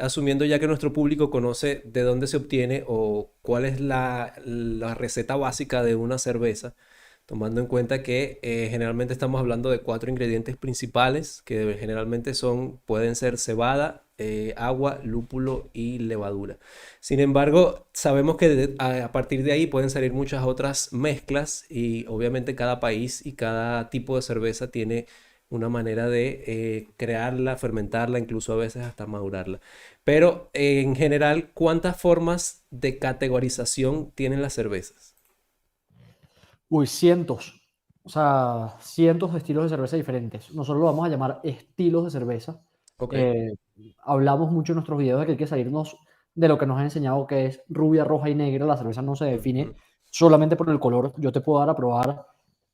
asumiendo ya que nuestro público conoce de dónde se obtiene o cuál es la receta básica de una cerveza, tomando en cuenta que generalmente estamos hablando de cuatro ingredientes principales, que generalmente pueden ser cebada, agua, lúpulo y levadura. Sin embargo, sabemos que a partir de ahí pueden salir muchas otras mezclas y obviamente cada país y cada tipo de cerveza tiene una manera de crearla, fermentarla, incluso a veces hasta madurarla. Pero en general, ¿cuántas formas de categorización tienen las cervezas? Uy, cientos. O sea, cientos de estilos de cerveza diferentes. Nosotros lo vamos a llamar estilos de cerveza. Ok. Eh, Hablamos mucho en nuestros videos de que hay que salirnos de lo que nos han enseñado que es rubia, roja y negra. La cerveza no se define Ujú. solamente por el color. Yo te puedo dar a probar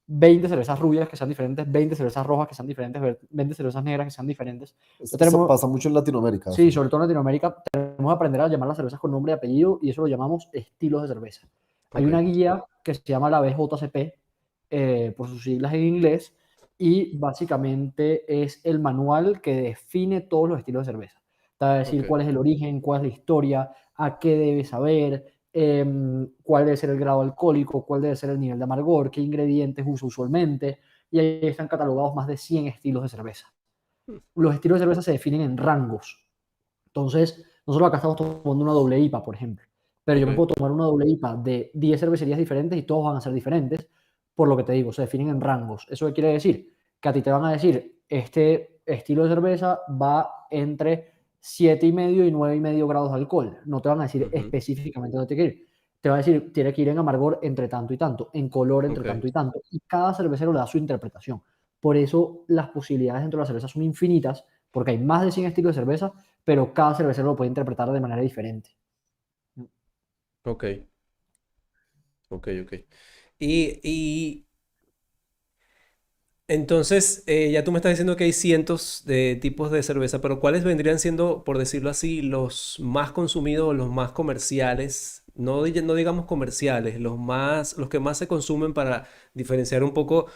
20 cervezas rubias que sean diferentes, 20 cervezas rojas que sean diferentes, 20 cervezas negras que sean diferentes. Entonces Eso tenemos, pasa mucho en Latinoamérica. sí, Eso. sobre todo en Latinoamérica, tenemos que aprender a llamar las cervezas con nombre y apellido y eso lo llamamos estilos de cerveza. Hay Ok, una guía que se llama la BJCP, por sus siglas en inglés, y básicamente es el manual que define todos los estilos de cerveza. Te va a decir ok, cuál es el origen, cuál es la historia, a qué debes saber, cuál debe ser el grado alcohólico, cuál debe ser el nivel de amargor, qué ingredientes usa usualmente, y ahí están catalogados más de 100 estilos de cerveza. Los estilos de cerveza se definen en rangos. Entonces, nosotros acá estamos tomando una doble IPA, por ejemplo, pero yo ok, me puedo tomar una doble IPA de 10 cervecerías diferentes y todos van a ser diferentes, por lo que te digo, se definen en rangos. ¿Eso qué quiere decir? Que a ti te van a decir, este estilo de cerveza va entre 7,5 y 9,5 grados de alcohol. No te van a decir ujú, específicamente dónde tiene que ir. Te va a decir, tiene que ir en amargor entre tanto y tanto, en color entre ok, tanto y tanto. Y cada cervecero le da su interpretación. Por eso las posibilidades dentro de la cerveza son infinitas, porque hay más de 100 estilos de cerveza, pero cada cervecero lo puede interpretar de manera diferente. ok, ok, ok. Y entonces, ya tú me estás diciendo que hay cientos de tipos de cerveza, pero ¿cuáles vendrían siendo, por decirlo así, los más consumidos, los más comerciales? No, no digamos comerciales, los que más se consumen para diferenciar un poco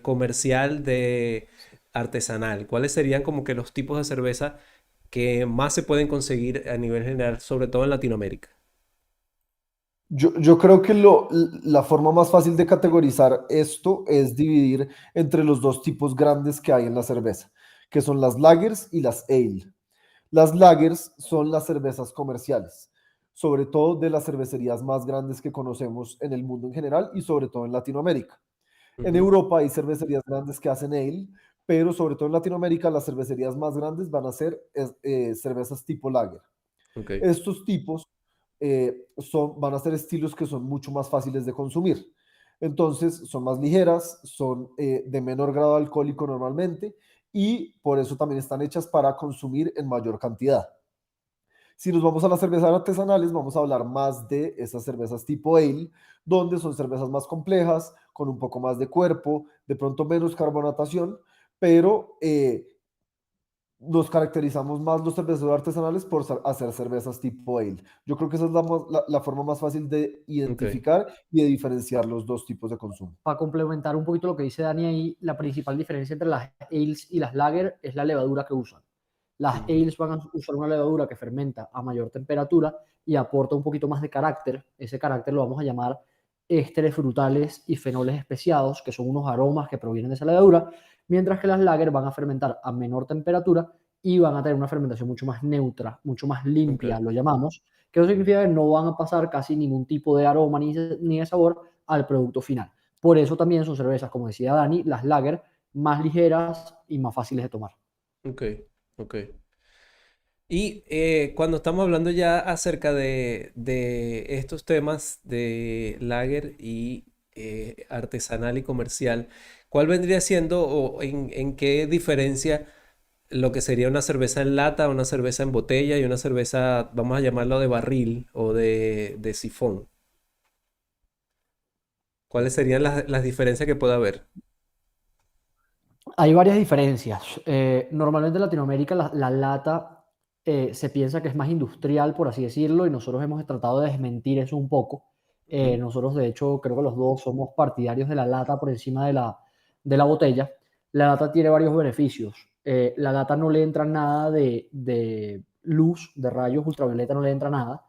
comercial de artesanal. ¿Cuáles serían como que los tipos de cerveza que más se pueden conseguir a nivel general, sobre todo en Latinoamérica? Yo creo que la forma más fácil de categorizar esto es dividir entre los dos tipos grandes que hay en la cerveza, que son las lagers y las ale. Las lagers son las cervezas comerciales, sobre todo de las cervecerías más grandes que conocemos en el mundo en general y sobre todo en Latinoamérica. En Ujú, Europa hay cervecerías grandes que hacen ale, pero sobre todo en Latinoamérica las cervecerías más grandes van a ser cervezas tipo lager. ok, Estos tipos van a ser estilos que son mucho más fáciles de consumir. Entonces, son más ligeras, son de menor grado alcohólico normalmente y por eso también están hechas para consumir en mayor cantidad. Si nos vamos a las cervezas artesanales, vamos a hablar más de esas cervezas tipo ale, donde son cervezas más complejas, con un poco más de cuerpo, de pronto menos carbonatación, pero nos caracterizamos más los cerveceros artesanales por hacer cervezas tipo ale. Yo creo que esa es la forma más fácil de ok, identificar y de diferenciar los dos tipos de consumo. Para complementar un poquito lo que dice Dani ahí, la principal diferencia entre las ales y las lager es la levadura que usan. Las ujú, ales van a usar una levadura que fermenta a mayor temperatura y aporta un poquito más de carácter. Ese carácter lo vamos a llamar ésteres frutales y fenoles especiados, que son unos aromas que provienen de esa levadura, mientras que las lager van a fermentar a menor temperatura y van a tener una fermentación mucho más neutra, mucho más ok, limpia, lo llamamos, que eso significa que no van a pasar casi ningún tipo de aroma ni de sabor al producto final. Por eso también son cervezas, como decía Dani, las lager más ligeras y más fáciles de tomar. ok, ok. Y cuando estamos hablando ya acerca de estos temas de lager y artesanal y comercial, ¿cuál vendría siendo o en qué diferencia lo que sería una cerveza en lata, una cerveza en botella y una cerveza, vamos a llamarlo de barril o de sifón? ¿Cuáles serían las diferencias que puede haber? Hay varias diferencias. Normalmente en Latinoamérica la lata se piensa que es más industrial, por así decirlo, y nosotros hemos tratado de desmentir eso un poco. Ujú, Nosotros, de hecho, creo que los dos somos partidarios de la lata por encima de la botella. La lata tiene varios beneficios. La lata no le entra nada de luz de rayos ultravioleta no le entra nada.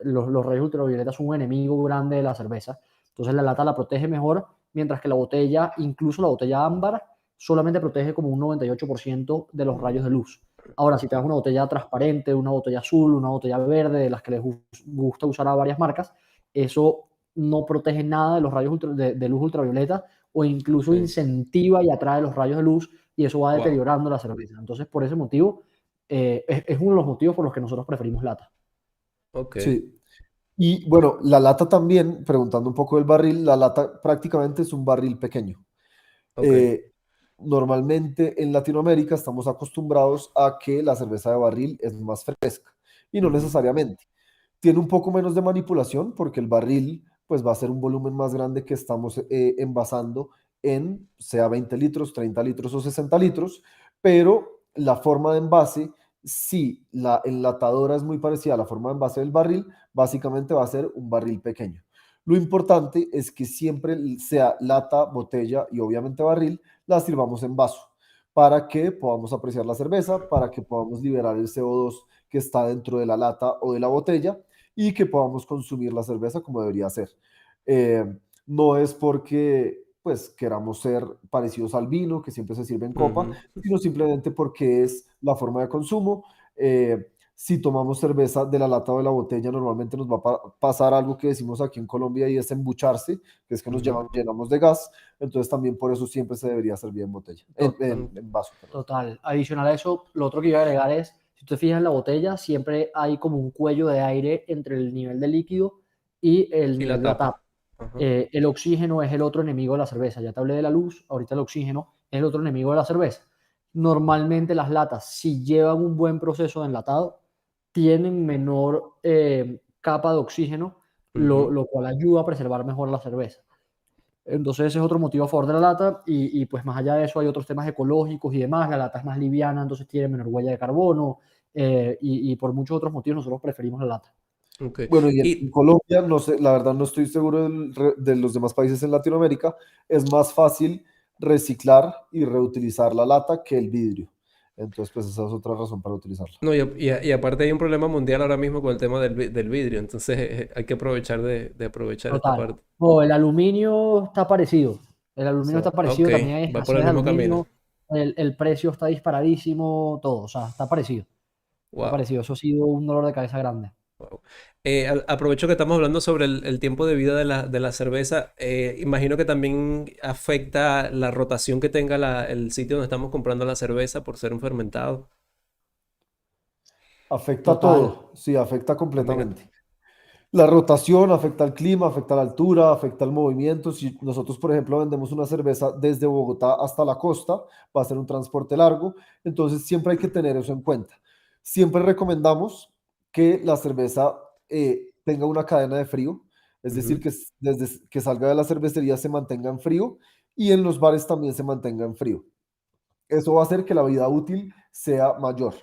Los rayos ultravioleta son un enemigo grande de la cerveza. Entonces la lata la protege mejor, mientras que la botella, incluso la botella ámbar, solamente protege como un 98% de los rayos de luz. Ahora, si te das una botella transparente, una botella azul, una botella verde, de las que les gusta usar a varias marcas, eso no protege nada de los rayos de luz ultravioleta, o incluso Ok. incentiva y atrae los rayos de luz, y eso va Wow. deteriorando la cerveza. Entonces, por ese motivo, es uno de los motivos por los que nosotros preferimos lata. Ok. Sí. Y bueno, la lata también, preguntando un poco del barril, la lata prácticamente es un barril pequeño. Ok. Eh, Normalmente en Latinoamérica estamos acostumbrados a que la cerveza de barril es más fresca y no Ujú. necesariamente. Tiene un poco menos de manipulación porque el barril pues va a ser un volumen más grande que estamos envasando en sea 20 litros, 30 litros o 60 litros, pero la forma de envase, si la enlatadora es muy parecida a la forma de envase del barril, básicamente va a ser un barril pequeño. Lo importante es que siempre sea lata, botella y obviamente barril, la sirvamos en vaso para que podamos apreciar la cerveza, para que podamos liberar el CO2 que está dentro de la lata o de la botella y que podamos consumir la cerveza como debería ser. Eh, no es porque pues queramos ser parecidos al vino, que siempre se sirve en copa, Ujú. sino simplemente porque es la forma de consumo. Si tomamos cerveza de la lata o de la botella, normalmente nos va a pasar algo que decimos aquí en Colombia y es embucharse, que es que nos Ujú. llenamos de gas. Entonces también por eso siempre se debería servir en botella, Total, en vaso, perdón. total. Adicional a eso, lo otro que iba a agregar es, si te fijas en la botella, siempre hay como un cuello de aire entre el nivel de líquido y el Y nivel la de la tapa. tapa. Ajá. El oxígeno es el otro enemigo de la cerveza. Ya te hablé de la luz, ahorita el oxígeno es el otro enemigo de la cerveza. Normalmente las latas, si llevan un buen proceso de enlatado, tienen menor capa de oxígeno, Ujú. lo cual ayuda a preservar mejor la cerveza. Entonces ese es otro motivo a favor de la lata, y pues más allá de eso hay otros temas ecológicos y demás. La lata es más liviana, entonces tiene menor huella de carbono, y por muchos otros motivos nosotros preferimos la lata. Ok. Bueno, y en Y Colombia, no sé, la verdad no estoy seguro de los demás países en Latinoamérica, es más fácil reciclar y reutilizar la lata que el vidrio. Entonces, pues esa es otra razón para utilizarla. no, y aparte hay un problema mundial ahora mismo con el tema del vidrio, entonces hay que aprovechar de aprovechar esta Total. parte. O el aluminio está parecido. El aluminio está Ok, parecido, también hay va por escasez el de mismo camino. aluminio, el precio está disparadísimo, todo, o sea, está parecido. Está Wow. parecido. Eso ha sido un dolor de cabeza grande. Wow. Aprovecho que estamos hablando sobre el tiempo de vida de la cerveza. Imagino que también afecta la rotación que tenga el sitio donde estamos comprando la cerveza por ser un fermentado. Afecta Total. todo, sí, afecta También. completamente. La rotación afecta al clima, afecta la altura, afecta el movimiento. Si nosotros, por ejemplo, vendemos una cerveza desde Bogotá hasta la costa, va a ser un transporte largo, entonces siempre hay que tener eso en cuenta. Siempre recomendamos que la cerveza tenga una cadena de frío, es decir, Ujú. que desde que salga de la cervecería se mantenga en frío y en los bares también se mantenga en frío. Eso va a hacer que la vida útil sea mayor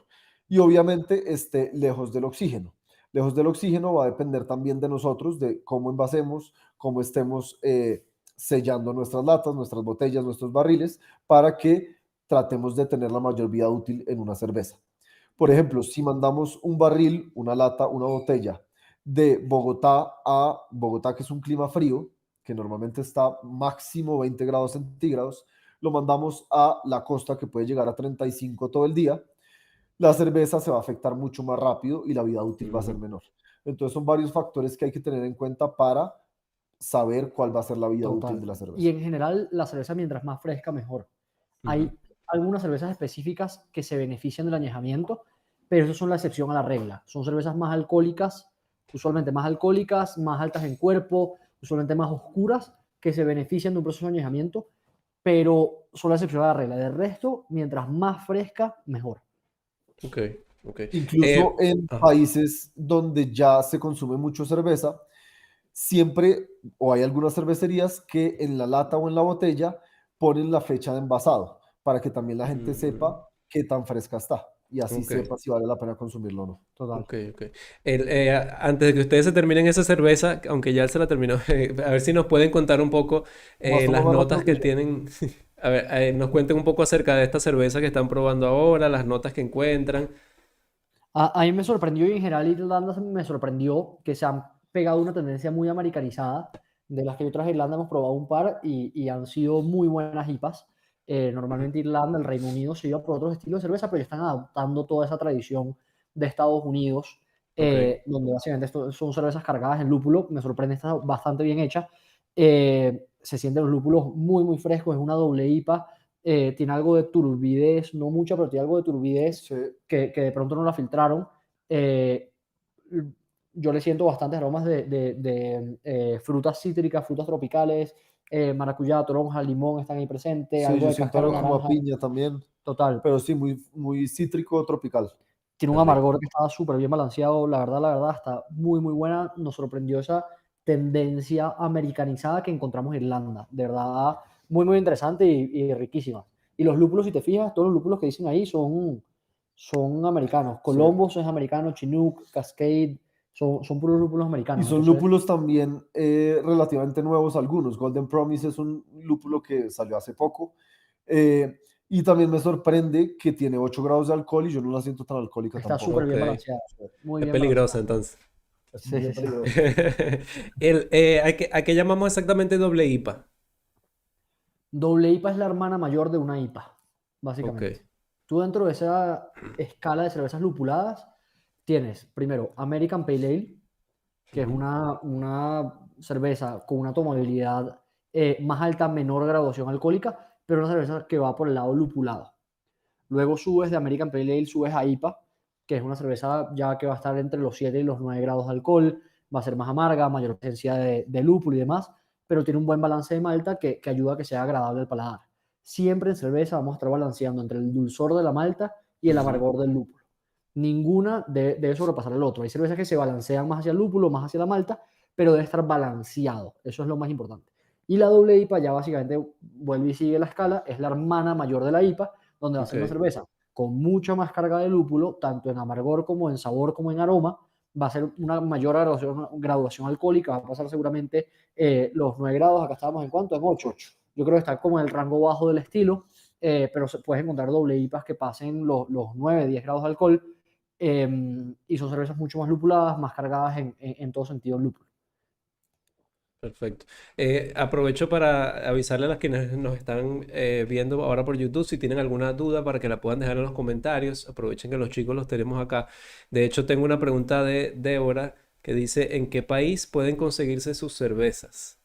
y obviamente esté lejos del oxígeno. Lejos del oxígeno va a depender también de nosotros, de cómo envasemos, cómo estemos sellando nuestras latas, nuestras botellas, nuestros barriles, para que tratemos de tener la mayor vida útil en una cerveza. Por ejemplo, si mandamos un barril, una lata, una botella de Bogotá a Bogotá, que es un clima frío, que normalmente está máximo 20 grados centígrados, lo mandamos a la costa que puede llegar a 35 todo el día, la cerveza se va a afectar mucho más rápido y la vida útil va a ser Ujú. menor. Entonces son varios factores que hay que tener en cuenta para saber cuál va a ser la vida útil Total. de la Y cerveza. en general, la cerveza mientras más fresca, mejor. Ujú. Hay algunas cervezas específicas que se benefician del añejamiento, pero eso son la excepción a la regla. Son cervezas más alcohólicas, usualmente más alcohólicas, más altas en cuerpo, usualmente más oscuras, que se benefician de un proceso de añejamiento, pero son la excepción a la regla. De resto, mientras más fresca, mejor. Ok, ok. Incluso en Ajá. países donde ya se consume mucho cerveza, siempre, o hay algunas cervecerías que en la lata o en la botella ponen la fecha de envasado para que también la gente Mm, sepa qué tan fresca está y así ok. sepa si vale la pena consumirlo o no. Total. Ok, ok. Antes de que ustedes se terminen esa cerveza, aunque ya él se la terminó, a ver si nos pueden contar un poco Más toma las más notas rápido que que yo. tienen. A ver, nos cuenten un poco acerca de esta cerveza que están probando ahora, las notas que encuentran. A mí me sorprendió y en general Irlanda me sorprendió que se han pegado una tendencia muy americanizada. De las que otras Irlanda hemos probado un par y han sido muy buenas IPAs. Normalmente Irlanda, el Reino Unido se iba por otros estilos de cerveza, pero ya están adaptando toda esa tradición de Estados Unidos, Ok, donde básicamente son cervezas cargadas en lúpulo. Me sorprende, está bastante bien hecha. Se sienten los lúpulos muy, muy frescos. Es una doble IPA. Tiene algo de turbidez, no mucha, pero tiene algo de turbidez Sí. que de pronto no la filtraron. Eh, yo le siento bastantes aromas de frutas cítricas, frutas tropicales, maracuyá, toronja, limón están ahí presentes, Sí, algo yo de siento cáscara algo de como a naranja, piña también, total. pero sí, muy, muy cítrico tropical. Tiene qué un rico. amargor que estaba súper bien balanceado, la verdad, está muy, muy buena. Nos sorprendió esa tendencia americanizada que encontramos en Irlanda. De verdad, muy, muy interesante y riquísima. Y los lúpulos, si te fijas, todos los lúpulos que dicen ahí son americanos. Sí. Columbus es americano, Chinook, Cascade, son puros lúpulos Y americanos. son Entonces, lúpulos también relativamente nuevos algunos. Golden Promise es un lúpulo que salió hace poco. Y también me sorprende que tiene 8 grados de alcohol y yo no la siento tan alcohólica está tampoco. súper Ok, bien balanceado, muy es bien peligrosa balanceado. entonces. Es Sí, bien sí, sí. peligroso. ¿A qué llamamos exactamente doble IPA? Doble IPA es la hermana mayor de una IPA, Ok, básicamente. Tú dentro de esa escala de cervezas lupuladas tienes primero American Pale Ale, que es ujú, una cerveza con una tomabilidad más alta, menor graduación alcohólica, pero una cerveza que va por el lado lupulado. Luego subes de American Pale Ale, subes a IPA, que es una cerveza ya que va a estar entre los 7 y los 9 grados de alcohol, va a ser más amarga, mayor presencia de lúpulo y demás, pero tiene un buen balance de malta que ayuda a que sea agradable al paladar. Siempre en cerveza vamos a estar balanceando entre el dulzor de la malta y el ujú. amargor del lúpulo. Ninguna debe sobrepasar el otro. Hay cervezas que se balancean más hacia el lúpulo, más hacia la malta, pero debe estar balanceado. Eso es lo más importante. Y la doble IPA ya básicamente vuelve y sigue la escala, es la hermana mayor de la IPA, donde va a Ok, ser una cerveza con mucha más carga de lúpulo, tanto en amargor como en sabor como en aroma. Va a ser una mayor graduación alcohólica, va a pasar seguramente los 9 grados, acá estábamos en cuánto, en 8. 8. Yo creo que está como en el rango bajo del estilo, pero puedes encontrar doble IPAs que pasen los 9, 10 grados de alcohol, y son cervezas mucho más lupuladas, más cargadas en todo sentido lúpulo. perfecto. Aprovecho para avisarle a las quienes nos están viendo ahora por YouTube si tienen alguna duda para que la puedan dejar en los comentarios. Aprovechen que los chicos los tenemos acá. De hecho, tengo una pregunta de Débora que dice, ¿en qué país pueden conseguirse sus cervezas?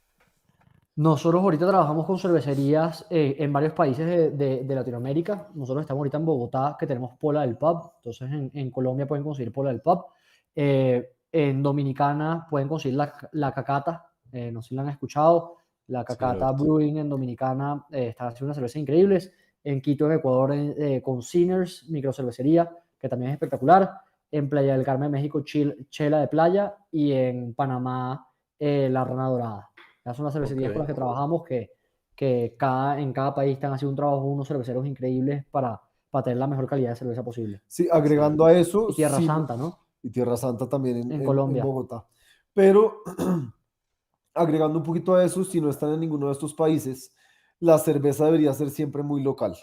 Nosotros ahorita trabajamos con cervecerías en varios países de Latinoamérica. Nosotros estamos ahorita en Bogotá, que tenemos Pola del Pub. Entonces en Colombia pueden conseguir Pola del Pub. En Dominicana pueden conseguir la Cacata. No sé si la han escuchado. La Sí, lo he Cacata visto. Brewing en Dominicana está haciendo unas cervezas increíbles. En Quito, en Ecuador, con Sinners, microcervecería, que también es espectacular. En Playa del Carmen, México, Chela de Playa. Y en Panamá, La Rana Dorada. Esas son las Ok, cervecerías con las que trabajamos, en cada país están haciendo un trabajo unos cerveceros increíbles para tener la mejor calidad de cerveza posible. Sí, agregando excelente. a eso, Y Tierra sí, Santa, ¿no? y Tierra Santa también En en Colombia. Bogotá. Pero agregando un poquito a eso, si no están en ninguno de estos países, la cerveza debería ser siempre muy local.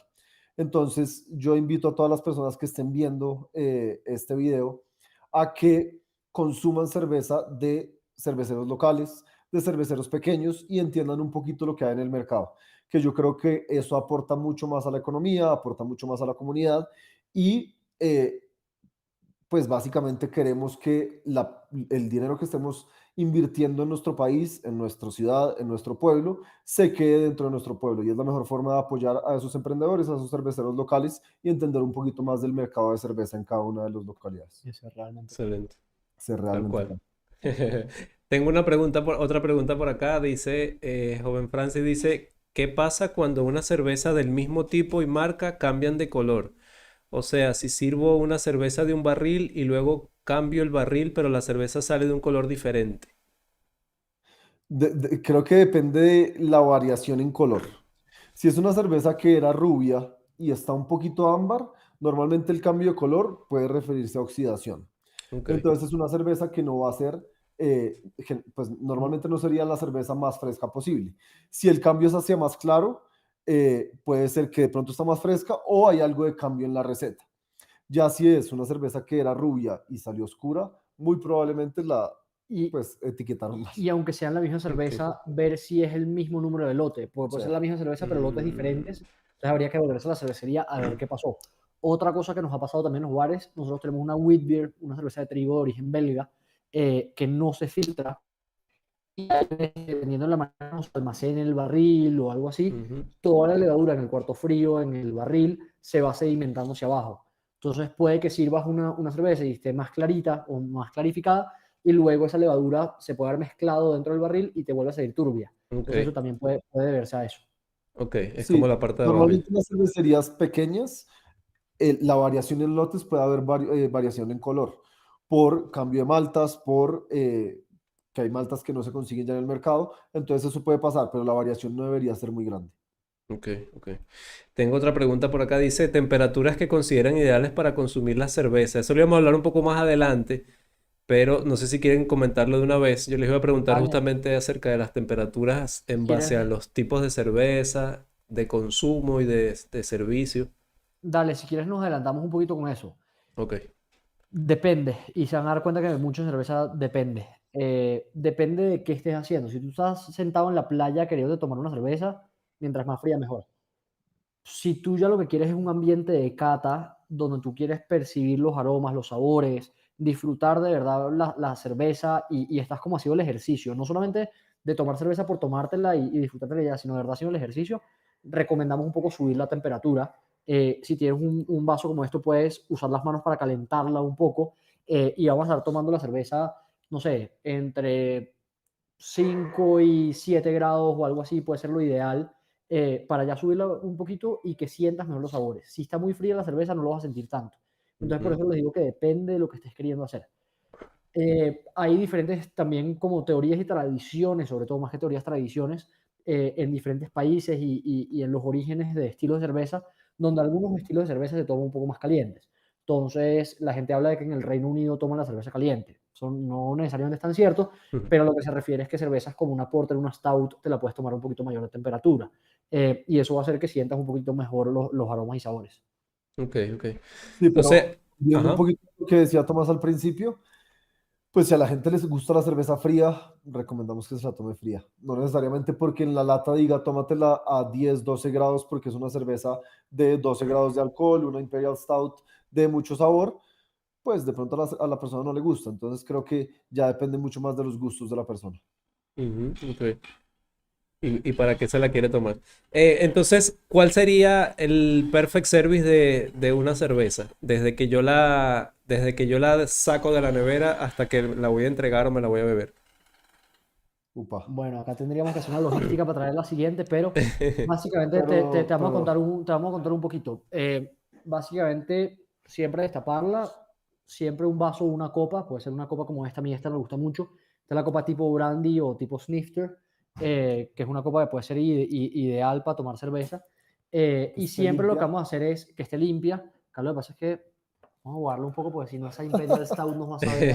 Entonces, yo invito a todas las personas que estén viendo este video a que consuman cerveza de cerveceros locales, de cerveceros pequeños y entiendan un poquito lo que hay en el mercado, que yo creo que eso aporta mucho más a la economía, aporta mucho más a la comunidad y pues básicamente queremos que el dinero que estemos invirtiendo en nuestro país, en nuestra ciudad, en nuestro pueblo, se quede dentro de nuestro pueblo. Y es la mejor forma de apoyar a esos emprendedores, a esos cerveceros locales y entender un poquito más del mercado de cerveza en cada una de las localidades. Eso es realmente. Excelente, Ser tal realmente cual. acá. Tengo otra pregunta por acá. Dice, Joven Francis dice, ¿qué pasa cuando una cerveza del mismo tipo y marca cambian de color? O sea, si sirvo una cerveza de un barril y luego cambio el barril, pero la cerveza sale de un color diferente. Creo que depende de la variación en color. Si es una cerveza que era rubia y está un poquito ámbar, normalmente el cambio de color puede referirse a oxidación. Ok, Entonces es una cerveza que no va a ser, pues normalmente no sería la cerveza más fresca posible. Si el cambio es hacia más claro, puede ser que de pronto está más fresca o hay algo de cambio en la receta. Ya si es una cerveza que era rubia y salió oscura, muy probablemente la Y, pues etiquetaron mal. y aunque sean la misma Ok. cerveza, ver si es el mismo número de lote, porque puede Sí. ser la misma cerveza, pero lotes Mm, diferentes, entonces habría que volverse a la cervecería a ver qué pasó. Otra cosa que nos ha pasado también en los bares, nosotros tenemos una wheat beer, una cerveza de trigo de origen belga, que no se filtra, y dependiendo de la manera en que se almacene en el barril o algo así, ujú. toda la levadura en el cuarto frío, en el barril, se va sedimentando hacia abajo. Entonces puede que sirvas una cerveza y esté más clarita o más clarificada, y luego esa levadura se puede haber mezclado dentro del barril y te vuelve a salir turbia. Ok, Entonces eso también puede deberse a eso. ok, es como Sí, la parte de abajo. normalmente en las cervecerías pequeñas, la variación en lotes puede haber variación en color por cambio de maltas, por que hay maltas que no se consiguen ya en el mercado, entonces eso puede pasar, pero la variación no debería ser muy grande. Ok, ok. Tengo otra pregunta por acá. Dice, temperaturas que consideran ideales para consumir la cerveza. Eso lo vamos a hablar un poco más adelante, pero no sé si quieren comentarlo de una vez. Yo les iba a preguntar Vale, justamente acerca de las temperaturas si en base a quieres, los tipos de cerveza, de consumo y de servicio. dale, si quieres nos adelantamos un poquito con eso. Ok. Depende, y se van a dar cuenta que mucha cerveza depende. Depende de qué estés haciendo. Si tú estás sentado en la playa queriendo tomar una cerveza, mientras más fría, mejor. Si tú ya lo que quieres es un ambiente de cata, donde tú quieres percibir los aromas, los sabores, disfrutar de verdad la cerveza y estás como haciendo el ejercicio, no solamente de tomar cerveza por tomártela y disfrutártela ya, sino de verdad haciendo el ejercicio, recomendamos un poco subir la temperatura. Si tienes un vaso como esto, puedes usar las manos para calentarla un poco y vamos a estar tomando la cerveza, no sé, entre 5 y 7 grados o algo así puede ser lo ideal para ya subirla un poquito y que sientas mejor los sabores. Si está muy fría la cerveza no lo vas a sentir tanto. Entonces por Ujú, eso les digo que depende de lo que estés queriendo hacer. Hay diferentes también como teorías y tradiciones, sobre todo más que teorías, tradiciones, en diferentes países y en los orígenes de estilos de cerveza, donde algunos estilos de cerveza se toman un poco más calientes. Entonces, la gente habla de que en el Reino Unido toman la cerveza caliente. Eso no necesariamente es tan cierto, ujú. pero lo que se refiere es que cervezas como una porter, una stout, te la puedes tomar un poquito mayor de temperatura. Y eso va a hacer que sientas un poquito mejor los aromas y sabores. Ok, ok. Sí, pero Entonces, viendo un ajá. poquito lo que decía Tomás al principio, pues si a la gente les gusta la cerveza fría, recomendamos que se la tome fría. No necesariamente porque en la lata diga tómatela a 10, 12 grados porque es una cerveza de 12 grados de alcohol, una Imperial Stout de mucho sabor, pues de pronto a la persona no le gusta. Entonces creo que ya depende mucho más de los gustos de la persona. Ujú, ok. Y para qué se la quiere tomar? Entonces, ¿cuál sería el perfect service de una cerveza? Desde que yo la saco de la nevera hasta que la voy a entregar o me la voy a beber. Upa. Bueno, acá tendríamos que hacer una logística para traer la siguiente, pero básicamente te vamos a contar Pero, un poquito. Básicamente, siempre destaparla, siempre un vaso o una copa, puede ser una copa como esta, a mí esta me gusta mucho. Esta es la copa tipo brandy o tipo snifter, que es una copa que puede ser ideal para tomar cerveza. que Y esté siempre lo que limpia. vamos a hacer es que esté limpia. Acá lo que pasa es que vamos a guardarlo un poco porque si no esa Imperial Stout nos va a saber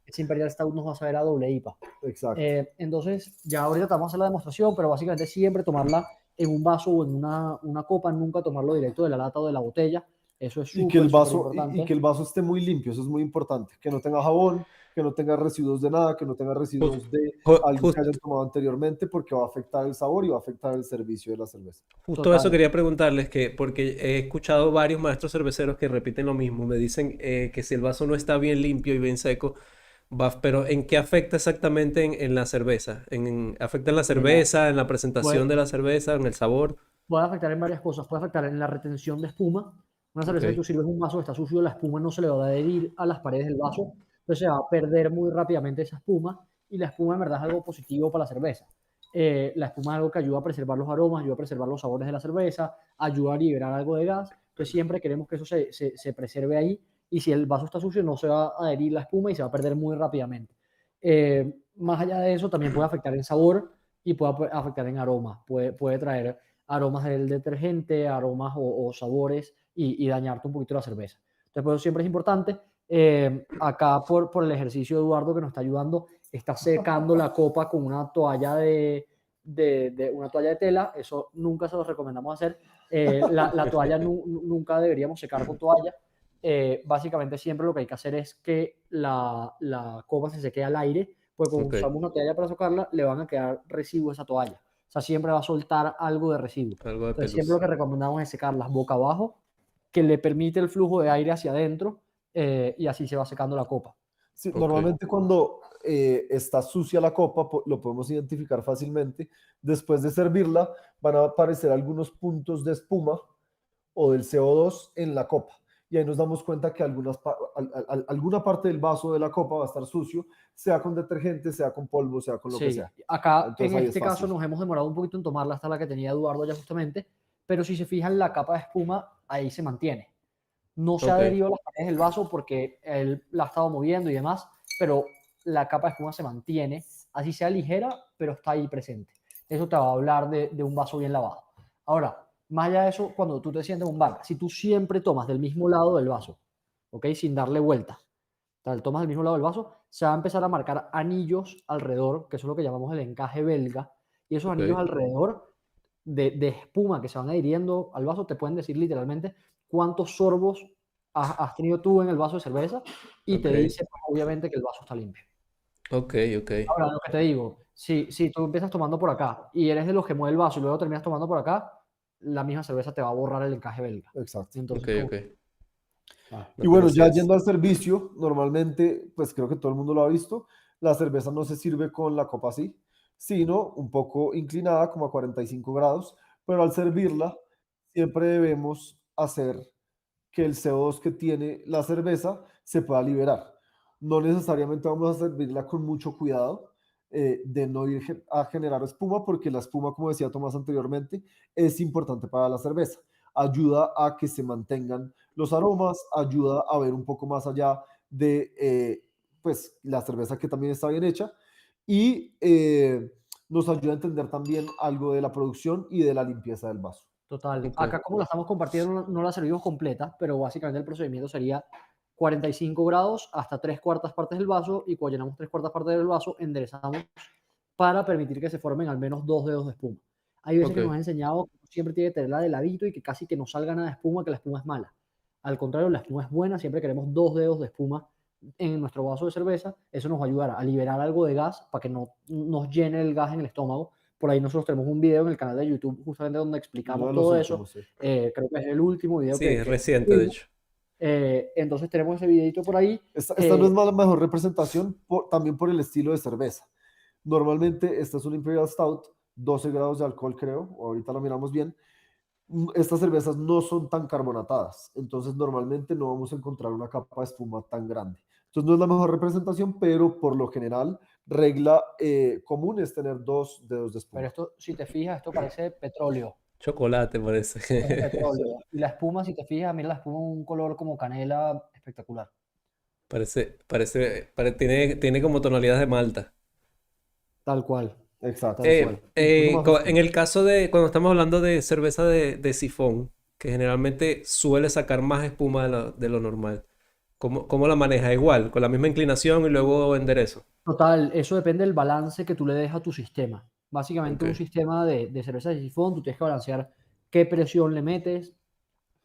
esa Imperial Stout nos va a saber a doble IPA. Exacto. Entonces, ya ahorita te vamos a hacer la demostración, pero básicamente siempre tomarla en un vaso o en una copa, nunca tomarlo directo de la lata o de la botella. Eso es Y que el súper, súper vaso, y importante. que el vaso esté muy limpio, eso es muy importante. Que no tenga jabón, que no tenga residuos de nada, que no tenga Jus- residuos de algo que Justo, hayan tomado anteriormente, porque va a afectar el sabor y va a afectar el servicio de la cerveza. justo eso Total. quería preguntarles, porque he escuchado varios maestros cerveceros que repiten lo mismo. Me dicen que si el vaso no está bien limpio y bien seco, pero ¿en qué afecta exactamente en la cerveza? ¿Afecta en la Mira, cerveza, en la presentación puede, de la cerveza, en el sabor? puede afectar en varias cosas. Puede afectar en la retención de espuma. Una Ok. cerveza que tú sirves un vaso que está sucio, la espuma no se le va a adherir a las paredes del vaso. Entonces se va a perder muy rápidamente esa espuma. Y la espuma en verdad es algo positivo para la cerveza. La espuma es algo que ayuda a preservar los aromas, ayuda a preservar los sabores de la cerveza, ayuda a liberar algo de gas. Entonces siempre queremos que eso se preserve ahí. Y si el vaso está sucio, no se va a adherir la espuma y se va a perder muy rápidamente. Más allá de eso, también puede afectar en sabor y puede afectar en aroma. Puede traer aromas del detergente, aromas o sabores y dañarte un poquito la cerveza. Entonces, por eso siempre es importante. Acá, por el ejercicio de Eduardo que nos está ayudando, está secando la copa con una toalla una toalla de tela. Eso nunca se lo recomendamos hacer. La toalla nunca deberíamos secar con toalla. básicamente siempre lo que hay que hacer es que la copa se seque al aire, pues como Ok, usamos una toalla para sacarla, le van a quedar residuos a esa toalla. O sea, siempre va a soltar algo de residuo. algo de Entonces, siempre lo pelusa. que recomendamos es secarlas boca abajo, que le permite el flujo de aire hacia adentro, y así se va secando la copa. Sí, Ok, normalmente cuando está sucia la copa, lo podemos identificar fácilmente. Después de servirla, van a aparecer algunos puntos de espuma o del CO2 en la copa. Y ahí nos damos cuenta que alguna parte del vaso de la copa va a estar sucio, sea con detergente, sea con polvo, sea con lo que Sí, sea. acá en Entonces ahí es este caso fácil. nos hemos demorado un poquito en tomarla hasta la que tenía Eduardo ya justamente, pero si se fijan la capa de espuma ahí se mantiene. No se ok, adherido a las paredes del vaso porque él la ha estado moviendo y demás, pero la capa de espuma se mantiene, así sea ligera, pero está ahí presente. Eso te va a hablar de un vaso bien lavado. Ahora, más allá de eso, cuando tú te sientes en un bar, si tú siempre tomas del mismo lado del vaso, ¿ok? Sin darle vuelta, tal, tomas del mismo lado del vaso, se va a empezar a marcar anillos alrededor, que eso es lo que llamamos el encaje belga, y esos anillos ok. alrededor de espuma que se van adhiriendo al vaso te pueden decir literalmente cuántos sorbos has tenido tú en el vaso de cerveza y te Ok, dice pues, obviamente que el vaso está limpio. ok, ok. Ahora, lo que te digo, si tú empiezas tomando por acá y eres de los que mueve el vaso y luego terminas tomando por acá, la misma cerveza te va a borrar el encaje belga. Exacto. Ok, Entonces, como, ok. Y No, pero bueno, sí ya es. yendo al servicio, normalmente, pues creo que todo el mundo lo ha visto, la cerveza no se sirve con la copa así, sino un poco inclinada, como a 45 grados, pero al servirla, siempre debemos hacer que el CO2 que tiene la cerveza se pueda liberar. No necesariamente vamos a servirla con mucho cuidado de no ir a generar espuma, porque la espuma, como decía Tomás anteriormente, es importante para la cerveza. Ayuda a que se mantengan los aromas, ayuda a ver un poco más allá de pues, la cerveza que también está bien hecha y nos ayuda a entender también algo de la producción y de la limpieza del vaso. total. Ok, Acá como la estamos compartiendo no la servimos completa, pero básicamente el procedimiento sería 45 grados hasta 3/4 partes del vaso y cuando llenamos 3/4 partes del vaso enderezamos para permitir que se formen al menos 2 dedos de espuma. Hay veces ok, que nos han enseñado que siempre tiene que tenerla de ladito y que casi que no salga nada de espuma, que la espuma es mala. Al contrario, la espuma es buena, siempre queremos 2 dedos de espuma en nuestro vaso de cerveza. Eso nos va a ayudar a liberar algo de gas para que no nos llene el gas en el estómago. Por ahí nosotros tenemos un video en el canal de YouTube justamente donde Uno explicamos de los todo eso. últimos, sí. Creo que es el último video sí, es que reciente, de subimos. hecho. Entonces tenemos ese videito por ahí. Esta no es la mejor representación también por el estilo de cerveza. Normalmente esta es una Imperial Stout, 12 grados de alcohol creo, ahorita la miramos bien. Estas cervezas no son tan carbonatadas, entonces normalmente no vamos a encontrar una capa de espuma tan grande. Entonces no es la mejor representación, pero por lo general, regla común es tener 2 dedos de Pero espuma. esto, si te fijas, esto parece petróleo. Chocolate Parece parece. petróleo. Y la espuma, si te fijas, mira la espuma, un color como canela espectacular. Tiene como tonalidades de malta. Tal cual, Exacto, tal sí. cual. Incluso más En oscuro. el caso de cuando estamos hablando de cerveza de sifón, que generalmente suele sacar más espuma de lo normal, ¿cómo la maneja? Igual, con la misma inclinación y luego enderezo. Total, eso depende del balance que tú le des a tu sistema. Básicamente, Ok, un sistema de cerveza de sifón, tú tienes que balancear qué presión le metes,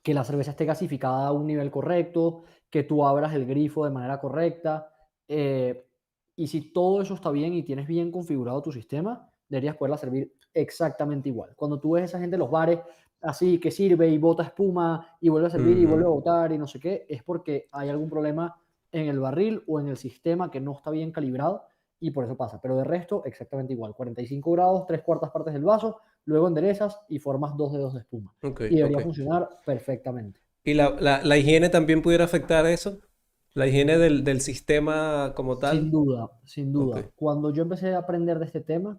que la cerveza esté gasificada a un nivel correcto, que tú abras el grifo de manera correcta. eh, y si todo eso está bien y tienes bien configurado tu sistema, deberías poderla servir exactamente igual. Cuando tú ves a esa gente en los bares así que sirve y bota espuma y vuelve a servir y vuelve a ujú, botar y no sé qué, es porque hay algún problema en el barril o en el sistema que no está bien calibrado y por eso pasa. Pero de resto, exactamente igual. 45 grados, 3/4 partes del vaso, luego enderezas y formas 2 dedos de espuma ok, y ok. debería funcionar perfectamente. ¿Y la higiene también pudiera afectar eso? La higiene del sistema como Sin tal. duda, sin Ok, duda. Cuando yo empecé a aprender de este tema,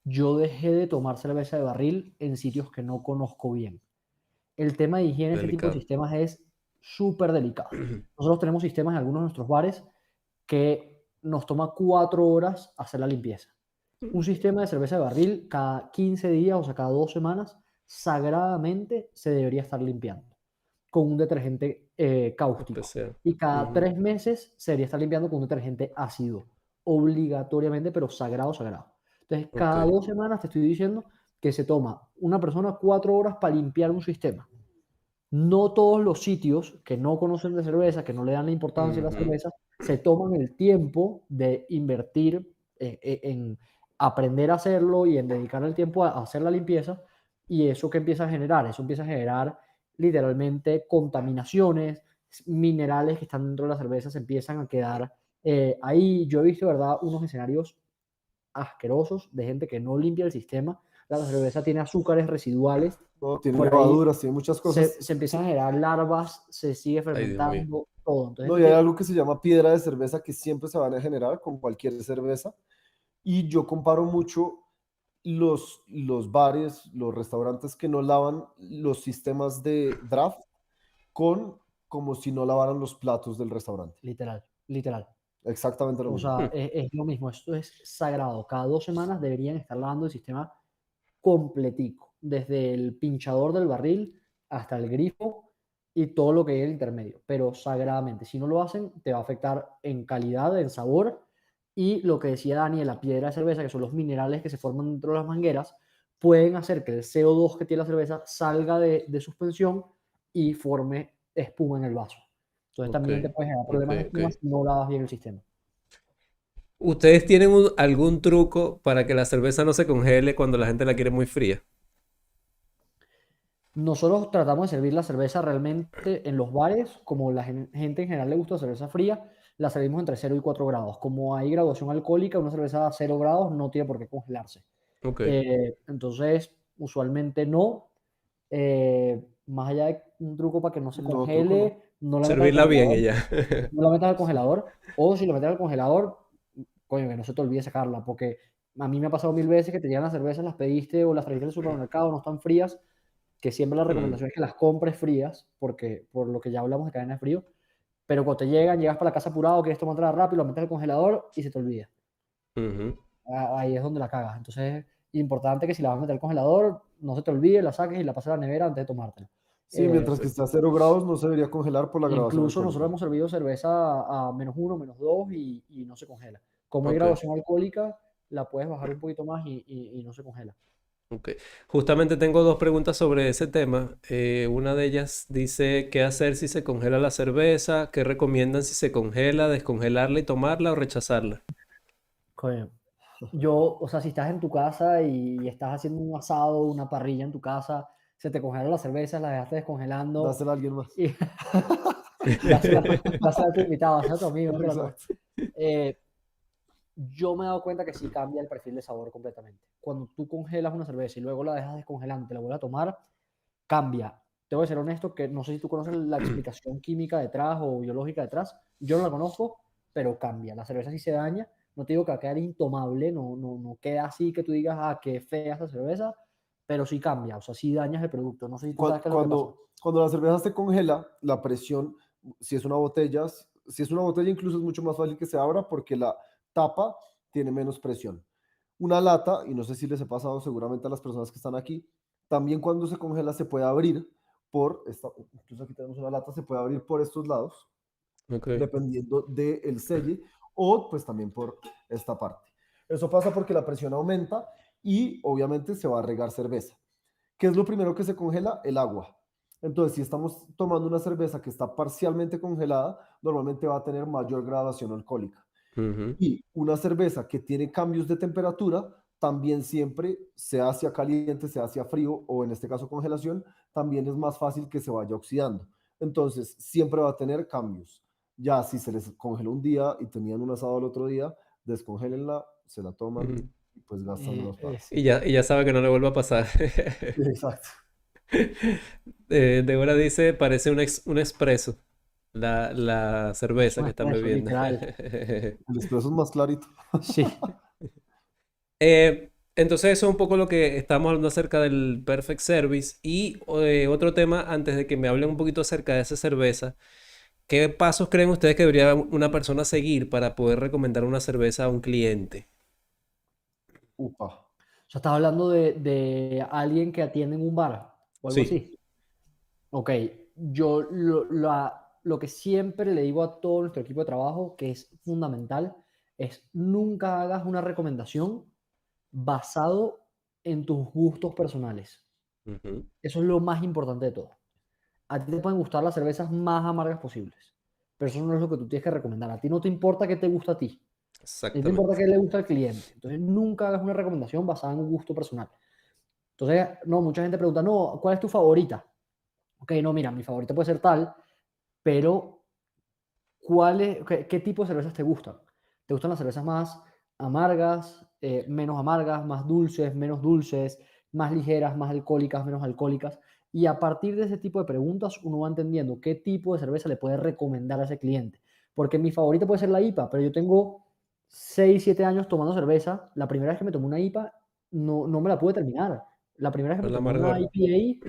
yo dejé de tomar cerveza de barril en sitios que no conozco bien. El tema de higiene en este tipo de delicado. sistemas es súper delicado. Nosotros tenemos sistemas en algunos de nuestros bares que nos toma 4 horas hacer la limpieza. Un sistema de cerveza de barril cada 15 días, o sea, cada 2 semanas, sagradamente se debería estar limpiando con un detergente cáustico. Especial. Y cada Ujú, 3 meses se debería estar limpiando con un detergente ácido, obligatoriamente, pero sagrado, sagrado. Entonces, ok, cada 2 semanas te estoy diciendo que se toma una persona 4 horas para limpiar un sistema. No todos los sitios que no conocen de cerveza, que no le dan la importancia a la Ujú. cerveza, se toman el tiempo de invertir en aprender a hacerlo y en dedicar el tiempo a hacer la limpieza. Y eso que empieza a generar, eso empieza a generar literalmente contaminaciones, minerales que están dentro de la cerveza se empiezan a quedar ahí. Yo he visto, ¿verdad?, unos escenarios asquerosos de gente que no limpia el sistema. La cerveza tiene azúcares residuales, ¿no? Tiene por ahí levaduras, tiene muchas cosas. se empiezan a generar larvas, se sigue Ay, Dios mío. fermentando, todo. Entonces No, tú y hay tienes, algo que se llama piedra de cerveza que siempre se van a generar con cualquier cerveza. Y yo comparo mucho los bares, los restaurantes que no lavan los sistemas de draft con como si no lavaran los platos del restaurante. literal, literal. Exactamente lo O mismo. sea, es lo mismo, esto es sagrado. Cada 2 semanas deberían estar lavando el sistema completico, desde el pinchador del barril hasta el grifo y todo lo que hay en el intermedio, pero sagradamente. Si no lo hacen, te va a afectar en calidad, en sabor y lo que decía Dani, la piedra de cerveza, que son los minerales que se forman dentro de las mangueras, pueden hacer que el CO2 que tiene la cerveza salga de suspensión y forme espuma en el vaso. Entonces Ok, también te puedes generar ok, problemas de ok. espuma si no lavas bien el sistema. ¿Ustedes tienen algún truco para que la cerveza no se congele cuando la gente la quiere muy fría? Nosotros tratamos de servir la cerveza realmente en los bares, como la gente en general le gusta la cerveza fría, la servimos entre 0 y 4 grados. Como hay graduación alcohólica, una cerveza a 0 grados no tiene por qué congelarse. Ok. Entonces, usualmente no. Más allá de un truco para que no se No, truco no. congele, no la metas al Servirla bien congelador, y ya. no la metas al congelador, o si la metes al congelador, coño, que no se te olvide sacarla, porque a mí me ha pasado 1000 veces que te llegan las cervezas, las pediste o las trajiste del supermercado, no están frías, que siempre la Mm, recomendación es que las compres frías, porque por lo que ya hablamos de cadena de frío, pero cuando te llegan, llegas para la casa apurado, quieres tomártela rápido, lo metes al congelador y se te olvida. ujú. Ahí es donde la cagas. Entonces, importante que si la vas a meter al congelador, no se te olvide, la saques y la pases a la nevera antes de tomártela. Sí, Eh, mientras que esté a 0 grados no se debería congelar por la graduación Incluso nosotros alcohólica. hemos servido cerveza a -1, -2 y no se congela. Como hay Ok, graduación alcohólica, la puedes bajar un poquito más y no se congela. ok. Justamente tengo dos preguntas sobre ese tema. Una de ellas dice, ¿qué hacer si se congela la cerveza? ¿Qué recomiendan si se congela, descongelarla y tomarla o rechazarla? Coño, yo, o sea, si estás en tu casa y estás haciendo un asado, una parrilla en tu casa, se te congela la cerveza, la dejaste descongelando Dásela a alguien más. y dásela, dásela a tu invitado, dásela a tu amigo, no te la comas. Exacto. Eh, yo me he dado cuenta que sí cambia el perfil de sabor completamente. Cuando tú congelas una cerveza y luego la dejas descongelando, te la vuelves a tomar, cambia. Tengo que ser honesto que no sé si tú conoces la explicación química detrás o biológica detrás. Yo no la conozco, pero cambia. La cerveza sí se daña. No te digo que va a quedar intomable, no queda así que tú digas, ah, qué fea esta cerveza, pero sí cambia. O sea, sí dañas el producto. No sé si tú sabes qué es lo que pasa. Cuando la cerveza se congela, la presión, si es una botella, si es una botella incluso es mucho más fácil que se abra porque la tapa tiene menos presión. Una lata, y no sé si les he pasado seguramente a las personas que están aquí, también cuando se congela se puede abrir incluso aquí tenemos una lata, se puede abrir por estos lados, Ok. dependiendo del selle, o pues también por esta parte. Eso pasa porque la presión aumenta y obviamente se va a regar cerveza. ¿Qué es lo primero que se congela? El agua. Entonces, si estamos tomando una cerveza que está parcialmente congelada, normalmente va a tener mayor graduación alcohólica. Ujú, Y una cerveza que tiene cambios de temperatura, también siempre, sea hacia caliente, sea hacia frío, o en este caso congelación, también es más fácil que se vaya oxidando. Entonces, siempre va a tener cambios. Ya si se les congeló un día y tenían un asado el otro día, descongélenla, se la toman ujú. y pues gastan menos plata. Y ya sabe que no le vuelva a pasar. Sí, exacto. Débora dice, parece un espresso, la Es cerveza un que están espresso, bebiendo. literal. El espresso es más clarito. Sí. Entonces eso es un poco lo que estamos hablando acerca del Perfect Service. Y otro tema, antes de que me hablen un poquito acerca de esa cerveza, ¿qué pasos creen ustedes que debería una persona seguir para poder recomendar una cerveza a un cliente? Upa. O sea, estás hablando de alguien que atiende en un bar o algo Sí. así. Ok, yo lo que siempre le digo a todo nuestro equipo de trabajo, que es fundamental, es nunca hagas una recomendación basado en tus gustos personales. Ujú, Eso es lo más importante de todo. a ti te pueden gustar las cervezas más amargas posibles, pero eso no es lo que tú tienes que recomendar. A ti no te importa qué te gusta a ti, a ti te importa Exactamente. qué le gusta al cliente. Entonces, nunca hagas una recomendación basada en un gusto personal. Entonces, no, mucha gente pregunta, no, ¿cuál es tu favorita? Ok, no, mira, mi favorita puede ser tal, pero ¿qué tipo de cervezas te gustan? ¿Te gustan las cervezas más amargas, menos amargas, más dulces, menos dulces, más ligeras, más alcohólicas, menos alcohólicas? Y a partir de ese tipo de preguntas, uno va entendiendo qué tipo de cerveza le puede recomendar a ese cliente. Porque mi favorita puede ser la IPA, pero yo tengo 6 7 años tomando cerveza. La primera vez que me tomé una IPA, no me la pude terminar. La primera vez que Por me el tomé una amargor. IPA,